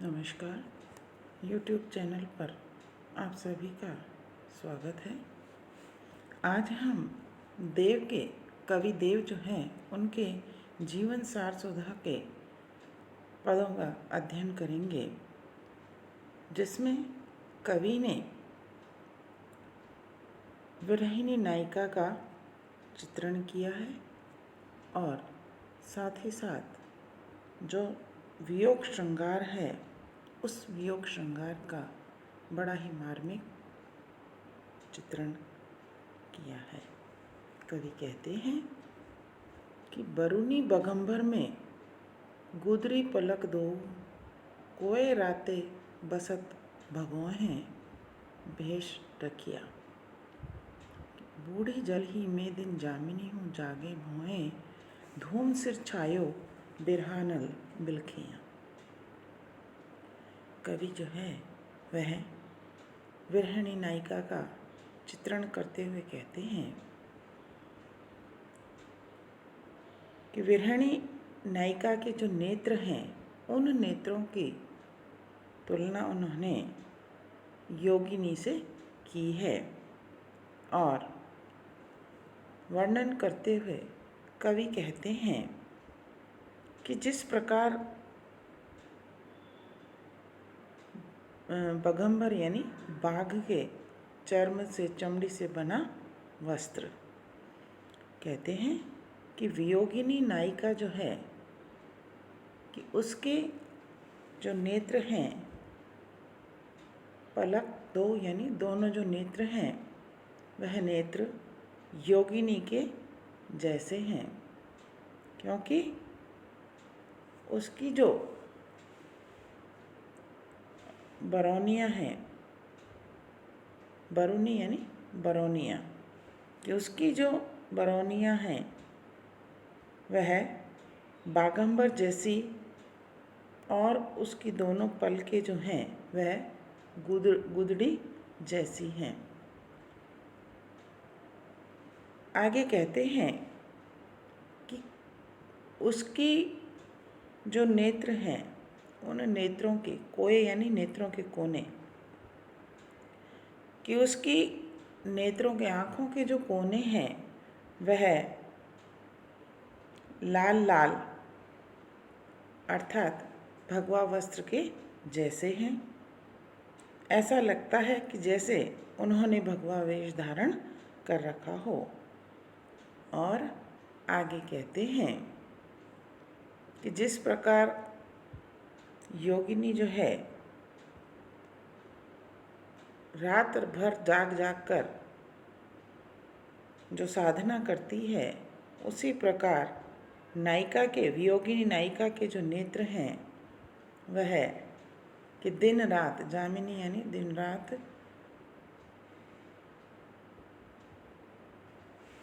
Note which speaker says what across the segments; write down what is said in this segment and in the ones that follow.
Speaker 1: नमस्कार। YouTube channel पर आप सभी का स्वागत है। आज हम देव के कवि देव जो हैं उनके जीवन सार सुधा के पदों का अध्ययन करेंगे, जिसमें कवि ने विरहिणी नायिका का चित्रण किया है और साथ ही साथ जो वियोग श्रृंगार है उस वियोग श्रृंगार का बड़ा ही मार्मिक चित्रण किया है। कवि कहते हैं कि बरुनी बगंबर में गुदरी पलक दो, कोए राते बसत भगोहें भेष रखिया। बूढ़ी जल ही में दिन जामिनी हूँ जागे भोएं, धूम सिर छायो बिरहानल बिलखियाँ। कवि जो है वह विरहिणी नायिका का चित्रण करते हुए कहते हैं कि विरहिणी नायिका के जो नेत्र हैं उन नेत्रों की तुलना उन्होंने योगिनी से की है। और वर्णन करते हुए कवि कहते हैं कि जिस प्रकार बगंबर यानी बाघ के चर्म से चमड़ी से बना वस्त्र, कहते हैं कि वियोगिनी नायिका जो है कि उसके जो नेत्र हैं पलक दो यानी दोनों जो नेत्र हैं वह नेत्र योगिनी के जैसे हैं, क्योंकि उसकी जो बरौनियाँ हैं, बरुनी यानी बरौनियाँ, कि उसकी जो बरौनियाँ हैं वह बागंबर जैसी और उसकी दोनों पलकें जो हैं वह गुदड़ी जैसी हैं। आगे कहते हैं कि उसकी जो नेत्र हैं उन नेत्रों के कोए यानी नेत्रों के कोने, कि उसकी नेत्रों के आँखों के जो कोने हैं वह लाल लाल अर्थात भगवा वस्त्र के जैसे हैं। ऐसा लगता है कि जैसे उन्होंने भगवा वेश धारण कर रखा हो। और आगे कहते हैं कि जिस प्रकार योगिनी जो है रात भर जाग जाग कर जो साधना करती है, उसी प्रकार नायिका के वियोगिनी नायिका के जो नेत्र हैं वह कि दिन रात, जामिनी यानी दिन रात,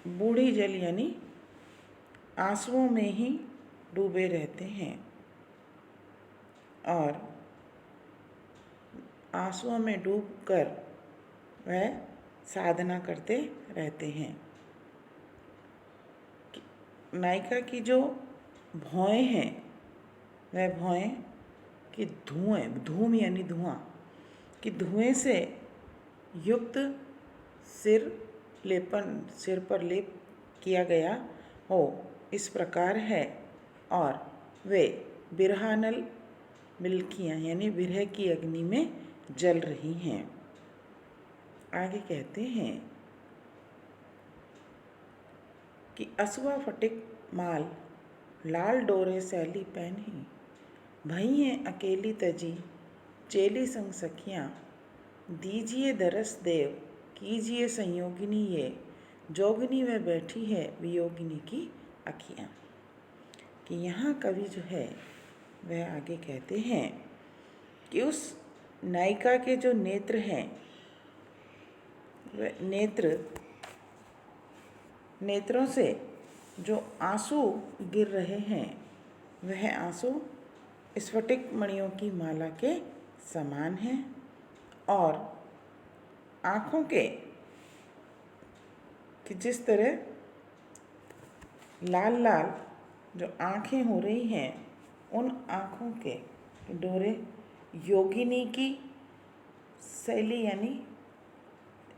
Speaker 1: बूढ़ी जल यानी आंसुओं में ही डूबे रहते हैं और आंसुओं में डूबकर वह साधना करते रहते हैं। नायिका की जो भौएं हैं वह भौएं कि धूम यानी धुआं, कि धुएं से युक्त सिर पर लेप किया गया हो, इस प्रकार है। और वे बिरहानल बिलखियाँ यानी विरह की अग्नि में जल रही हैं। आगे कहते हैं कि असुआ फटिक माल लाल डोरे सैली पहनी, भई हैं अकेली तजी चेली संग सखियाँ, दीजिए दरस देव कीजिए संयोगिनी ये, जोगिनी में बैठी है वियोगिनी की अखियाँ। कि यहाँ कवि जो है वह आगे कहते हैं कि उस नायिका के जो नेत्र हैं वह नेत्रों से जो आंसू गिर रहे हैं वह आंसू स्फटिक मणियों की माला के समान हैं। और आँखों के कि जिस तरह लाल लाल जो आँखें हो रही हैं, उन आँखों के डोरे योगिनी की शैली यानी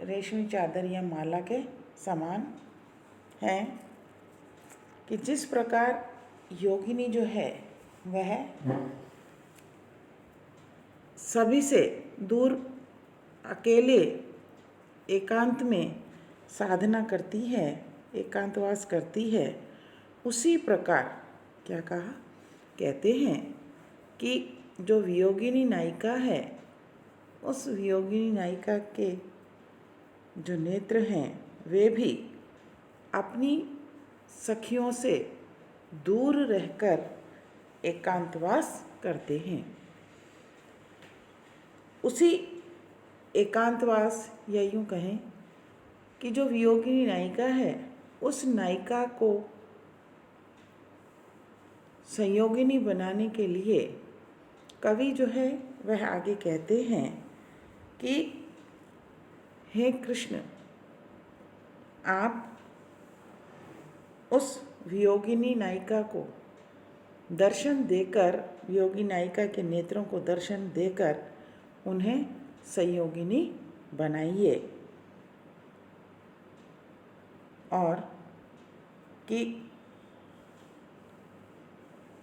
Speaker 1: रेशमी चादर या माला के समान है कि जिस प्रकार योगिनी जो है वह सभी से दूर अकेले एकांत में साधना करती है, एकांतवास करती है, उसी प्रकार क्या कहा, कहते हैं कि जो वियोगिनी नायिका है उस वियोगिनी नायिका के जो नेत्र हैं वे भी अपनी सखियों से दूर रहकर एकांतवास करते हैं। उसी एकांतवास या यूँ कहें कि जो वियोगिनी नायिका है उस नायिका को संयोगिनी बनाने के लिए कवि जो है वह आगे कहते हैं कि हे कृष्ण, आप उस वियोगिनी नायिका को दर्शन देकर, वियोगी नायिका के नेत्रों को दर्शन देकर उन्हें संयोगिनी बनाइए, और कि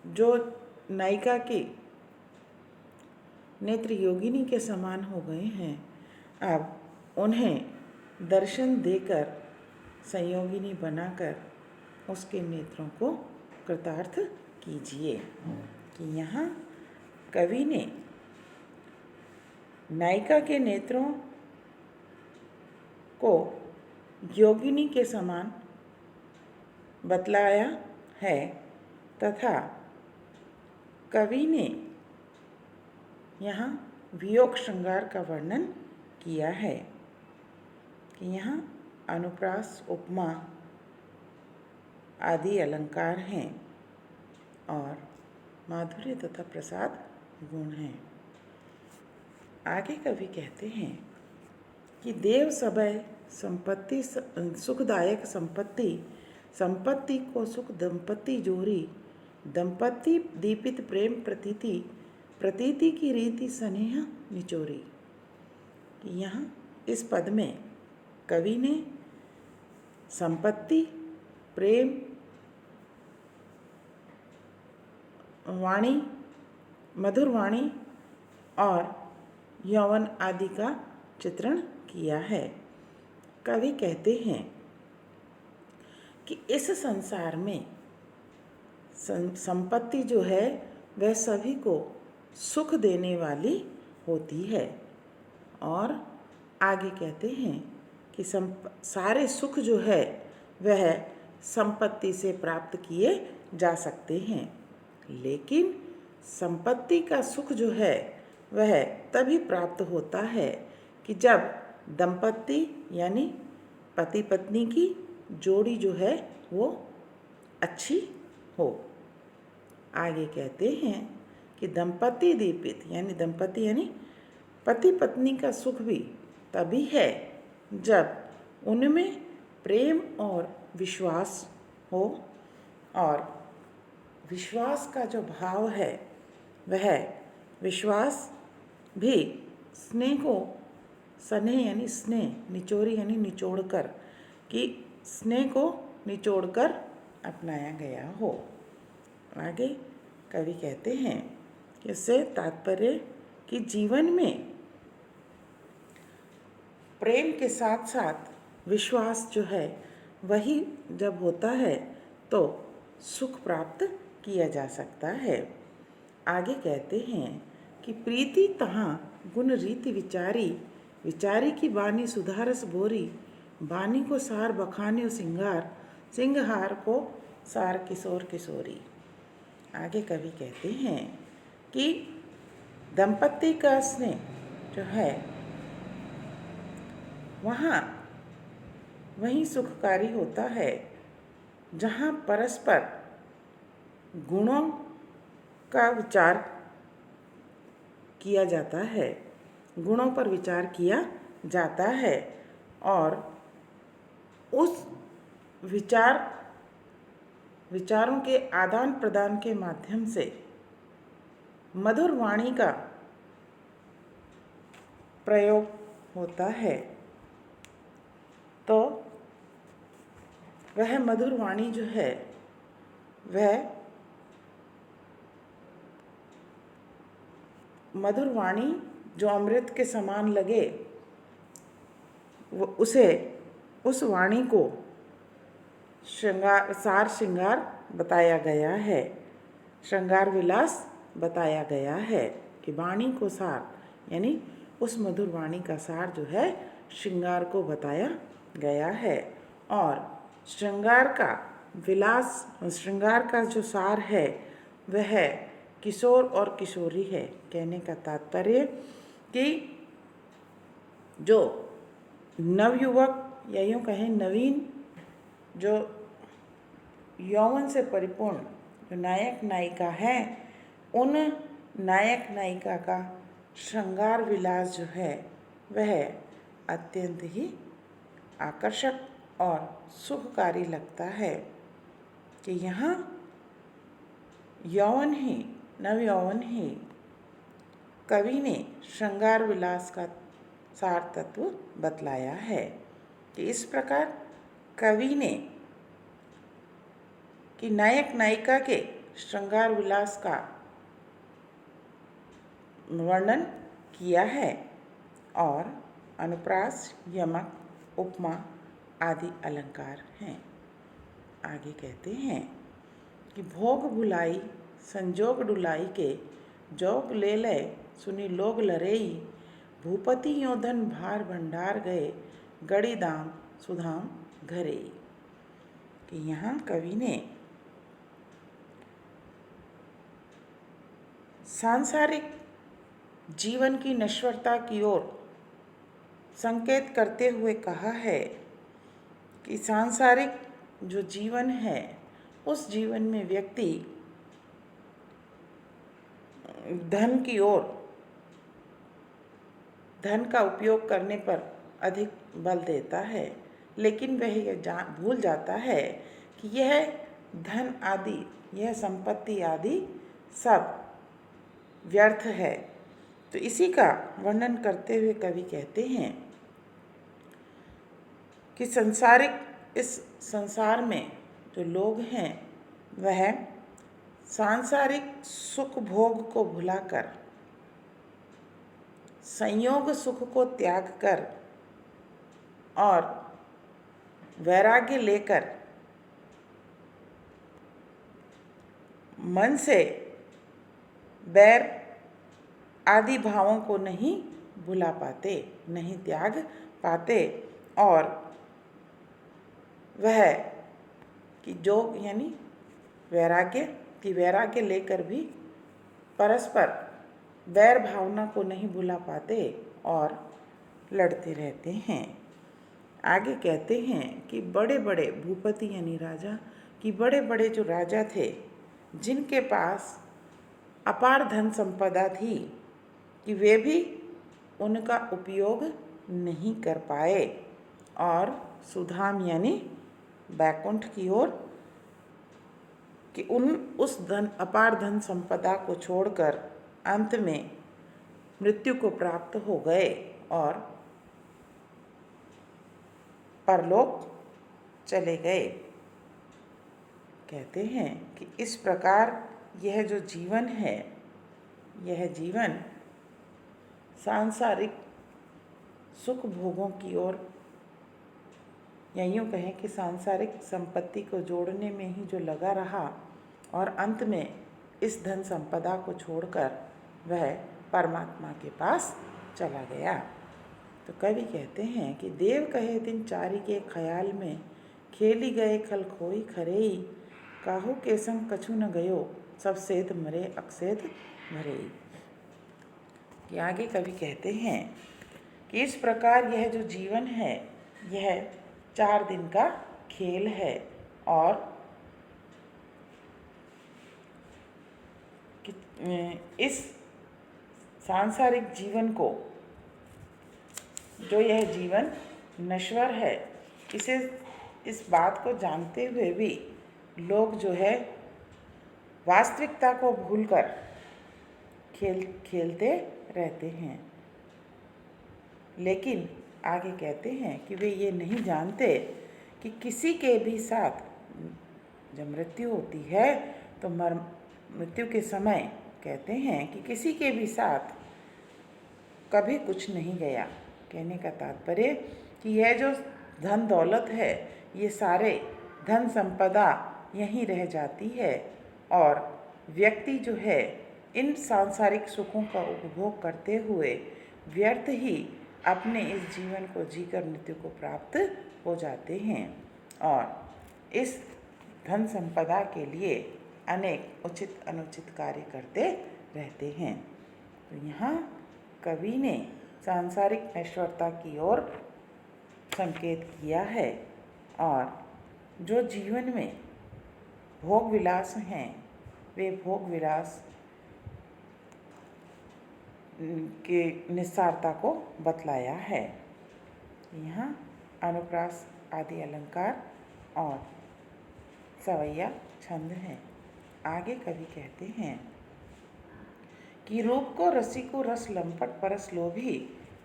Speaker 1: जो नायिका के नेत्र योगिनी के समान हो गए हैं, अब उन्हें दर्शन देकर संयोगिनी बनाकर उसके नेत्रों को कृतार्थ कीजिए। कि यहाँ कवि ने नायिका के नेत्रों को योगिनी के समान बतलाया है तथा कवि ने यहाँ वियोग श्रृंगार का वर्णन किया है कि यहाँ अनुप्रास, उपमा आदि अलंकार हैं और माधुर्य तथा प्रसाद गुण हैं। आगे कवि कहते हैं कि देव सबय संपत्ति सुखदायक संपत्ति को सुख दंपति जोरी, दंपति दीपित प्रेम प्रतीति की रीति स्नेह निचोरी। यहाँ इस पद में कवि ने संपत्ति, प्रेम, वाणी, मधुर वाणी और यौवन आदि का चित्रण किया है। कवि कहते हैं कि इस संसार में संपत्ति जो है वह सभी को सुख देने वाली होती है, और आगे कहते हैं कि सारे सुख जो है वह संपत्ति से प्राप्त किए जा सकते हैं, लेकिन संपत्ति का सुख जो है वह तभी प्राप्त होता है कि जब दंपति यानी पति पत्नी की जोड़ी जो है वो अच्छी हो। आगे कहते हैं कि दंपति दीपित यानी पति पत्नी का सुख भी तभी है जब उनमें प्रेम और विश्वास हो, और विश्वास का जो भाव है वह विश्वास भी स्नेह निचोरी यानी निचोड़कर, कि स्नेह को निचोड़कर अपनाया गया हो। आगे कवि कहते हैं कि इससे तात्पर्य कि जीवन में प्रेम के साथ साथ विश्वास जो है वही जब होता है तो सुख प्राप्त किया जा सकता है। आगे कहते हैं कि प्रीति तहाँ गुण रीति विचारी की बानी सुधारस बोरी, बानी को सार बखान्यो सिंगार को सार किशोर किशोरी। आगे कवि कहते हैं कि दंपति का स्नेह जो है वहीं सुखकारी होता है जहाँ परस्पर गुणों का विचार किया जाता है, गुणों पर विचार किया जाता है, और उस विचारों के आदान प्रदान के माध्यम से मधुर वाणी का प्रयोग होता है तो वह मधुर वाणी जो है वह मधुर वाणी जो अमृत के समान लगे उस वाणी को सार श्रृंगार बताया गया है, श्रृंगार विलास बताया गया है कि वाणी को सार यानी उस मधुर वाणी का सार जो है श्रृंगार को बताया गया है। और श्रृंगार का विलास, श्रृंगार का जो सार है वह किशोर और किशोरी है। कहने का तात्पर्य कि जो नवयुवक या यूँ कहें नवीन जो यौवन से परिपूर्ण जो नायक नायिका है, उन नायक नायिका का श्रृंगार विलास जो है वह अत्यंत ही आकर्षक और सुखकारी लगता है कि यहाँ यौवन ही, नव यौवन ही कवि ने श्रृंगार विलास का सार तत्व बतलाया है कि इस प्रकार कवि ने कि नायक नायिका के श्रृंगार विलास का वर्णन किया है और अनुप्रास, यमक, उपमा आदि अलंकार हैं। आगे कहते हैं कि भोग भुलाई संजोग डुलाई के जोग ले लय सुनी लोग लरेई भूपति योधन भार भंडार गए गड़ी दाम सुधाम घरेई। कि यहाँ कवि ने सांसारिक जीवन की नश्वरता की ओर संकेत करते हुए कहा है कि सांसारिक जो जीवन है उस जीवन में व्यक्ति धन की ओर, धन का उपयोग करने पर अधिक बल देता है, लेकिन वह यह भूल जाता है कि यह धन आदि, यह संपत्ति आदि सब व्यर्थ है। तो इसी का वर्णन करते हुए कवि कहते हैं कि इस संसार में जो लोग हैं वह सांसारिक सुख भोग को भुलाकर संयोग सुख को त्याग कर और वैराग्य लेकर मन से बैर आदि भावों को नहीं भुला पाते, नहीं त्याग पाते और वह कि जो यानी वैराग्य लेकर भी परस्पर वैर भावना को नहीं भुला पाते और लड़ते रहते हैं। आगे कहते हैं कि बड़े बड़े भूपति यानी राजा, कि बड़े बड़े जो राजा थे जिनके पास अपार धन संपदा थी कि वे भी उनका उपयोग नहीं कर पाए और सुधाम यानी बैकुंठ की ओर कि उस अपार धन संपदा को छोड़कर अंत में मृत्यु को प्राप्त हो गए और परलोक चले गए। कहते हैं कि इस प्रकार यह जो जीवन है, यह जीवन सांसारिक सुख भोगों की ओर या यूँ कहें कि सांसारिक संपत्ति को जोड़ने में ही जो लगा रहा और अंत में इस धन संपदा को छोड़कर वह परमात्मा के पास चला गया। तो कवि कहते हैं कि देव कहे दिन चारि के ख्याल में खेली गए खल खोई खरेई काहू के संग कछु न गयो सब सेध मरे अकसेध भरेई। कि आगे कवि कहते हैं कि इस प्रकार यह जो जीवन है यह 4 दिन का खेल है और इस सांसारिक जीवन को, जो यह जीवन नश्वर है, इस बात को जानते हुए भी लोग जो है वास्तविकता को भूलकर खेलते रहते हैं। लेकिन आगे कहते हैं कि वे ये नहीं जानते कि किसी के भी साथ जब मृत्यु होती है तो मृत्यु के समय कहते हैं कि किसी के भी साथ कभी कुछ नहीं गया। कहने का तात्पर्य कि यह जो धन दौलत है, ये सारे धन संपदा यहीं रह जाती है और व्यक्ति जो है इन सांसारिक सुखों का उपभोग करते हुए व्यर्थ ही अपने इस जीवन को जीकर मृत्यु को प्राप्त हो जाते हैं और इस धन संपदा के लिए अनेक उचित अनुचित कार्य करते रहते हैं। तो यहाँ कवि ने सांसारिक ऐश्वर्यता की ओर संकेत किया है और जो जीवन में भोग विलास हैं वे भोग विलास के निस्सारता को बतलाया है। यहाँ अनुप्रास आदि अलंकार और सवैया छंद हैं। आगे कवि कहते हैं कि रूप को रसिको रस लंपट परस लोभी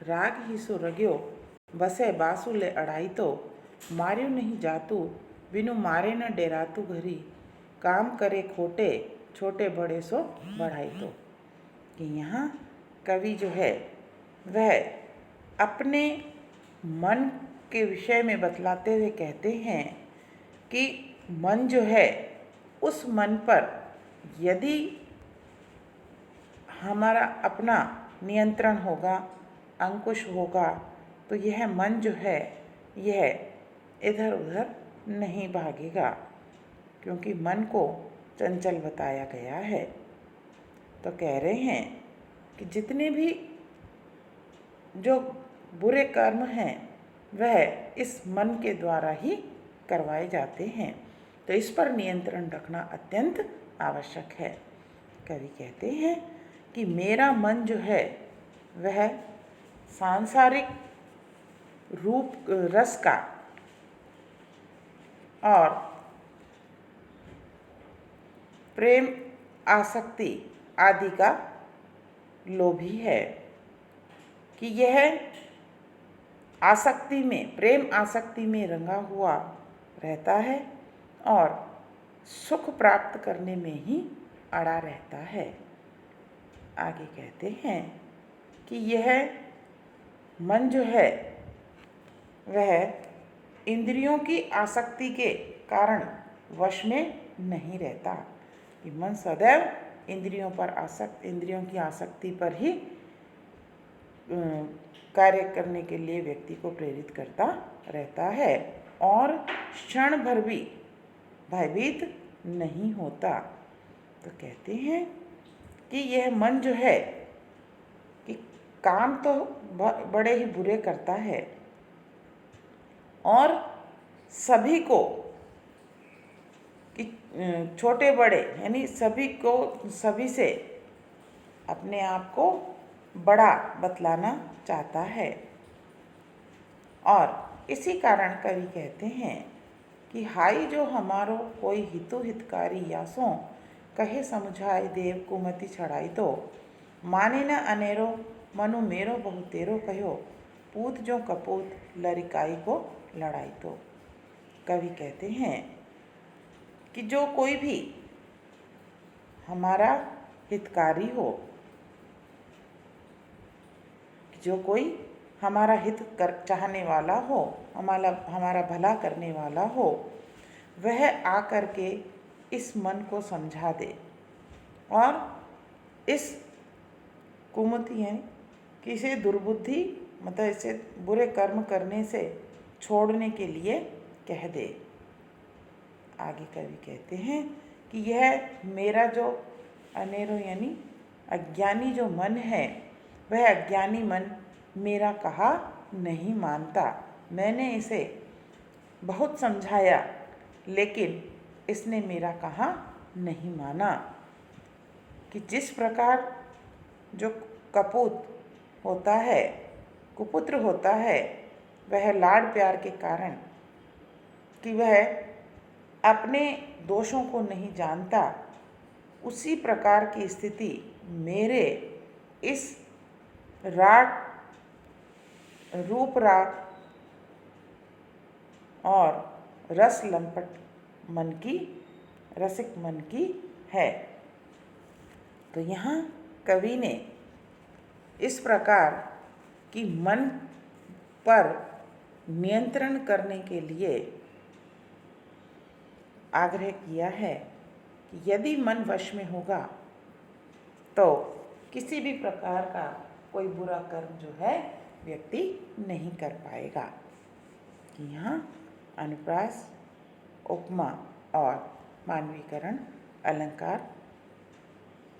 Speaker 1: राग ही सो रग्यो बसे बासुले अड़ाई तो मार्यो नहीं जातू बिनु मारे न डेरातू घरी काम करे खोटे छोटे बड़े सो बढ़ाई तो। कि यहाँ कवि जो है वह अपने मन के विषय में बतलाते हुए कहते हैं कि मन जो है उस मन पर यदि हमारा अपना नियंत्रण होगा, अंकुश होगा, तो यह मन जो है यह इधर उधर नहीं भागेगा, क्योंकि मन को चंचल बताया गया है। तो कह रहे हैं कि जितने भी जो बुरे कर्म हैं वह इस मन के द्वारा ही करवाए जाते हैं, तो इस पर नियंत्रण रखना अत्यंत आवश्यक है। कवि कहते हैं कि मेरा मन जो है वह सांसारिक रूप रस का और प्रेम आसक्ति आदि का लोभी है, कि यह आसक्ति में प्रेम आसक्ति में रंगा हुआ रहता है और सुख प्राप्त करने में ही अड़ा रहता है। आगे कहते हैं कि यह मन जो है वह इंद्रियों की आसक्ति के कारण वश में नहीं रहता, कि मन सदैव इंद्रियों की आसक्ति पर ही कार्य करने के लिए व्यक्ति को प्रेरित करता रहता है और क्षण भर भी भयभीत नहीं होता। तो कहते हैं कि यह मन जो है कि काम तो बड़े ही बुरे करता है और सभी को कि छोटे बड़े यानी सभी से अपने आप को बड़ा बतलाना चाहता है। और इसी कारण कवि कहते हैं कि हाई जो हमारो कोई हितु हितकारी यासों कहे समुझाए देव कुमति छड़ाई तो माने न अनेरो मनु मेरो बहु तेरो कहो पूत जो कपूत लरिकाई को लड़ाई तो। कवि कहते हैं कि जो कोई भी हमारा हितकारी हो, जो कोई हमारा हित चाहने वाला हो, हमारा भला करने वाला हो, वह आकर के इस मन को समझा दे और इस कुमति यानी किसी दुर्बुद्धि मतलब इसे बुरे कर्म करने से छोड़ने के लिए कह दे। आगे कवि कहते हैं कि यह मेरा जो अनेरो यानी अज्ञानी जो मन है वह अज्ञानी मन मेरा कहा नहीं मानता। मैंने इसे बहुत समझाया लेकिन इसने मेरा कहा नहीं माना। कि जिस प्रकार जो कपूत होता है, कुपुत्र होता है, वह लाड़ प्यार के कारण कि वह अपने दोषों को नहीं जानता, उसी प्रकार की स्थिति मेरे इस रूप राग और रस लंपट मन की रसिक मन की है। तो यहाँ कवि ने इस प्रकार की मन पर नियंत्रण करने के लिए आग्रह किया है कि यदि मन वश में होगा तो किसी भी प्रकार का कोई बुरा कर्म जो है व्यक्ति नहीं कर पाएगा। कि यहाँ अनुप्रास, उपमा और मानवीकरण अलंकार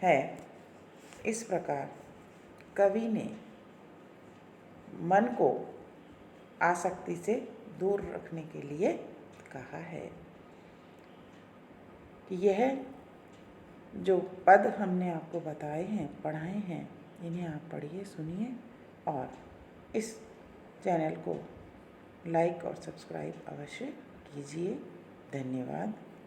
Speaker 1: है। इस प्रकार कवि ने मन को आसक्ति से दूर रखने के लिए कहा है। यह जो पद हमने आपको बताए हैं, पढ़ाए हैं, इन्हें आप पढ़िए, सुनिए और इस चैनल को लाइक और सब्सक्राइब अवश्य कीजिए। धन्यवाद।